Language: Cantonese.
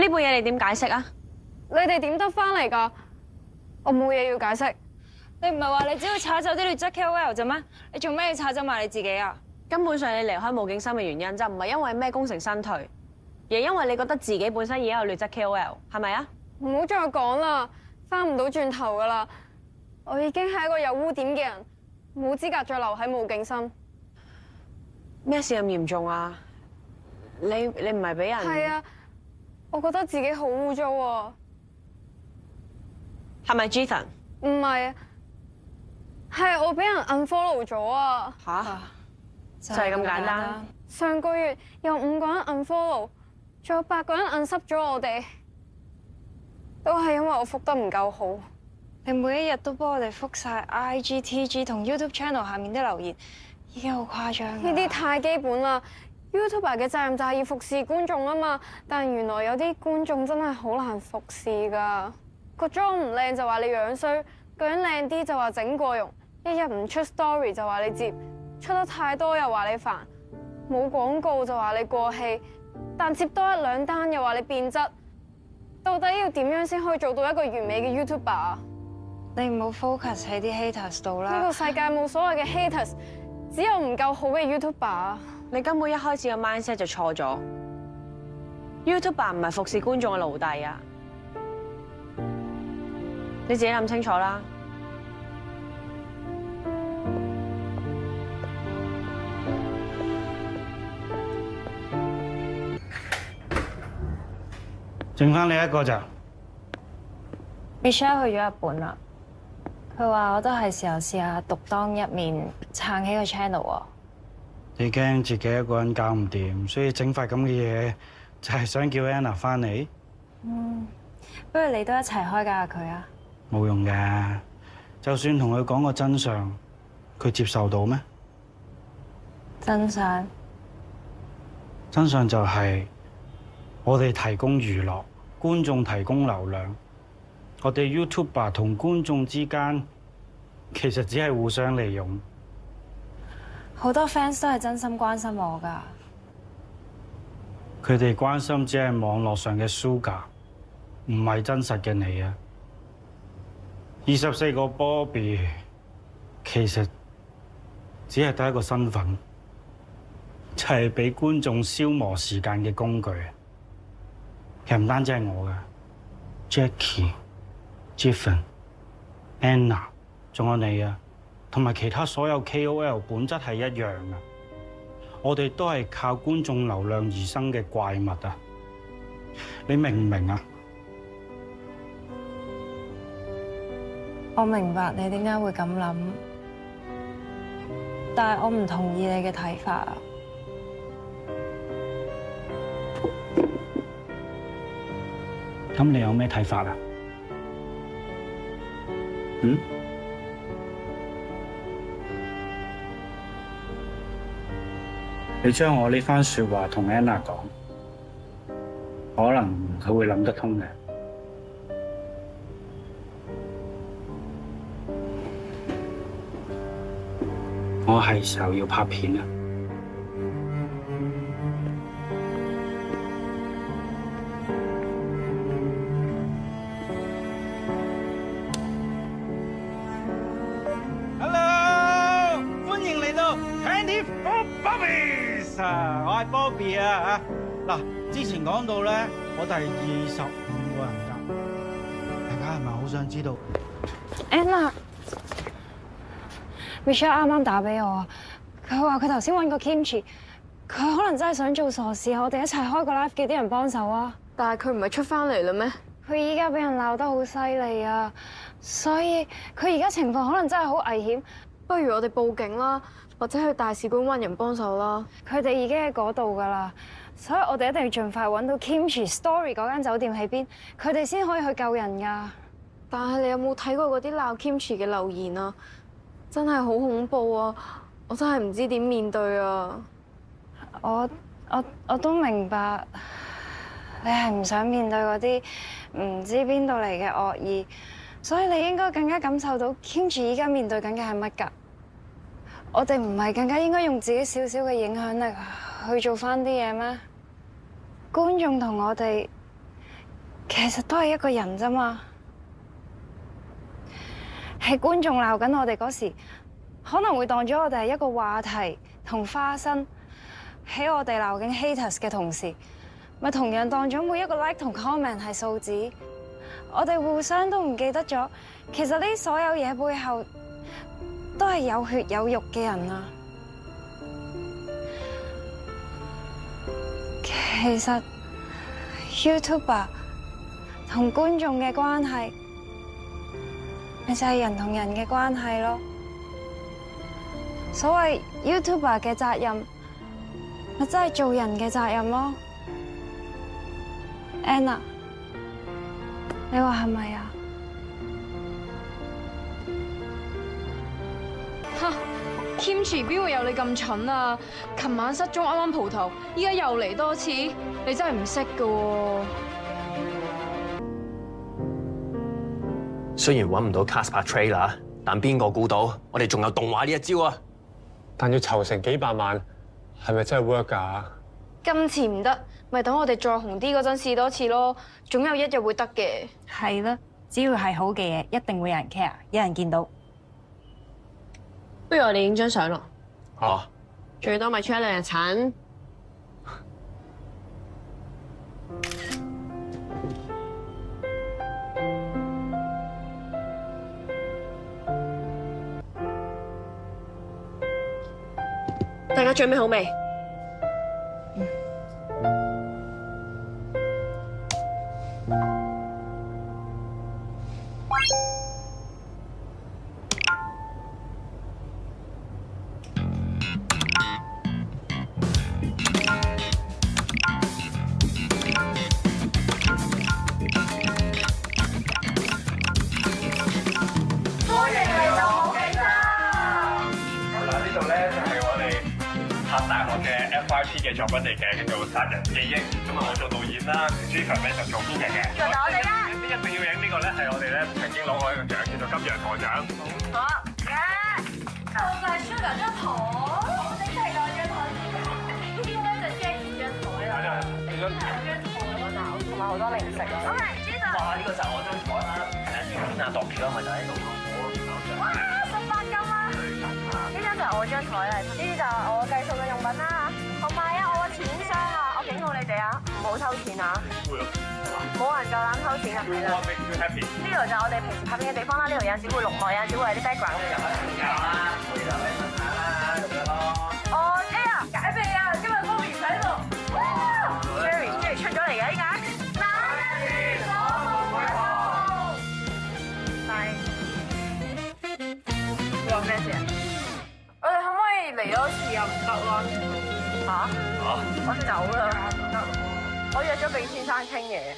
呢本嘢你點解釋啊？你哋點得翻嚟㗎？我冇嘢要解釋。你唔係話你只要炒走啲劣質 KOL 啫咩？你做咩要炒走埋你自己啊？根本上你離開無景深嘅原因就唔係因為咩功成身退，而係因為你覺得自己本身已經有劣質 KOL，係咪啊？唔好再講啦，翻唔到轉頭㗎啦。我已經係一個有污點嘅人，冇資格再留喺無景深。咩事咁嚴重啊？你唔係俾人？係啊，我覺得自己好污糟啊。係咪 Jason？唔係啊，係我俾人 unfollow 咗啊。吓？就係咁簡單。上個月有5個人 unfollow，仲有8個人 unsub 咗我哋，都係因為我覆得唔夠好。你每一日都幫我哋覆晒 IG、TG 同 YouTube channel 下面啲留言，已經好誇張。呢啲太基本啦。YouTuber 嘅責任就係要服侍觀眾啊嘛，但原來有啲觀眾真係好難服侍㗎。個妝唔靚就話你樣衰，個樣靚啲就話整過容，一日唔出 story 就話你接，出得太多又話你煩，冇廣告就話你過氣，但接多1、2單又話你變質。到底要點樣先可以做到一個完美嘅 YouTuber 啊？你唔好 focus 喺啲 haters 度啦。呢個世界冇所謂嘅 haters，只有唔夠好嘅 YouTuber。你根本一開始嘅 mindset 就錯咗。YouTuber 唔係服侍觀眾嘅奴隸啊！你自己諗清楚啦。剩翻你一個咋 Michelle 去咗日本啦，佢話我都係時候試下獨當一面，撐起個 channel 喎。你驚自己一個人搞唔掂，所以整塊咁嘅嘢，就係想叫 Anna 翻嚟？不如你都一齊開解下佢啊！冇用嘅，就算同佢講個真相，佢接受到咩？真相真相就係我哋提供娛樂，觀眾提供流量。我哋 YouTuber 同觀眾之間，其實只係互相利用。好多 fans 都係真心關心我㗎。佢哋關心只係網絡上嘅 Sugar， 唔係真實嘅你啊！24個 Bobby 其實只係得一個身份，就係俾觀眾消磨時間嘅工具。其實唔單止係我㗎 Jackie、Jiffen、Anna， 仲有你啊，同埋其他所有 KOL 本質係一樣㗎。我哋都係靠觀眾流量而生嘅怪物啊！你明唔明啊？我明白你點解會咁諗，但係我唔同意你嘅睇法啊！咁你有咩睇法啊？你將我呢番說話同 Anna 講，可能佢會諗得通嘅。我係時候要拍片啦。Hello， 歡迎嚟到 24 Bobbies 啊！我係 Bobby 啊嚇。嗱，之前講到咧，我哋係25個人㗎，大家係咪好想知道 Anna，Michelle 啱啱打俾我啊，佢話佢頭先揾個 Kimchi， 佢可能真係想做傻事，我哋一齊開個 live 叫啲人幫手啊！但係佢唔係出翻嚟啦咩？佢依家俾人鬧得好犀利啊，所以佢而家情況可能真係好危險。不如我哋報警啦，或者去大使館揾人幫手啦。佢哋已經喺嗰度㗎啦，所以我哋一定要盡快揾到 Kimchi Story 嗰間酒店喺邊，佢哋先可以去救人㗎。但係你有冇睇過嗰啲鬧 Kimchi 嘅留言啊？真係好恐怖啊！我真係唔知點面對啊！我都明白，你係唔想面對嗰啲唔知邊度嚟嘅惡意，所以你應該更加感受到 Kimchi 依家面對緊嘅係乜㗎？我哋唔係更加應該用自己少少嘅影響力去做翻啲嘢咩？觀眾同我哋其實都係一個人啫嘛。喺觀眾鬧緊我哋嗰時，可能會當咗我哋係一個話題同花生；喺我哋鬧緊 haters 嘅同時，咪同樣當咗每一個 like 同 comment 係數字。我哋互相都唔記得咗，其實呢所有嘢背後都係有血有肉嘅人啊。其實 YouTuber 同觀眾嘅關係，咪就係人同人嘅關係咯。所謂 YouTuber 嘅責任，咪真係做人嘅責任咯。Anna， 你話係咪啊？哈 ，Kimchi 邊會有你咁蠢啊？琴晚失蹤，啱啱蒲頭，依家又嚟多次，你真係唔識噶喎。雖然揾唔到 Casper trailer， 但邊個估到我哋仲有動畫呢一招啊？但要籌成幾百萬，係咪真係 work 㗎？今次唔得，咪等我哋再紅啲嗰陣試多次咯，總有一日會得嘅。係啦，只要係好嘅嘢，一定會有人 care， 有人見到。不如我哋影張相咯。嚇！最多咪出一兩日產。大家準備好未？大學嘅 FYP 嘅作品嚟嘅，叫做《殺人記憶》。咁啊，我做導演啦，Stephen 咧就做編劇嘅。就我哋啦！一定要影呢個咧，係我哋咧曾經攞過一個獎，叫做金羊台獎。好嘅，就係 Sugar 張台，我哋真係攞張台。呢個咧就 Jackie 張台啦。係啊，張台嗰度，同埋好多零食啊。OK，Sugar。哇！呢個就係我張台啦。誒，阿度橋咪就喺度咯。哇！18金啊！呢張就係我張台嚟，呢啲就係我計數嘅用品啦。同埋啊，我個錢箱啊，我警告你哋啊，唔好偷錢啊！會咯，冇人夠膽偷錢入嚟啦。呢度就係我哋平時拍片嘅地方啦，呢度有陣時會錄幕，有陣時會有啲 background 嘅。有啦，會就嚟問下啦，咁樣咯。哦，A 啊，解秘啊，今日Bobby唔喺度。Jerry 出咗嚟嘅，依家。話咩事啊？我哋可唔可以嚟多次又唔得咯？嚇？我走啦！我約咗炳先生傾嘢。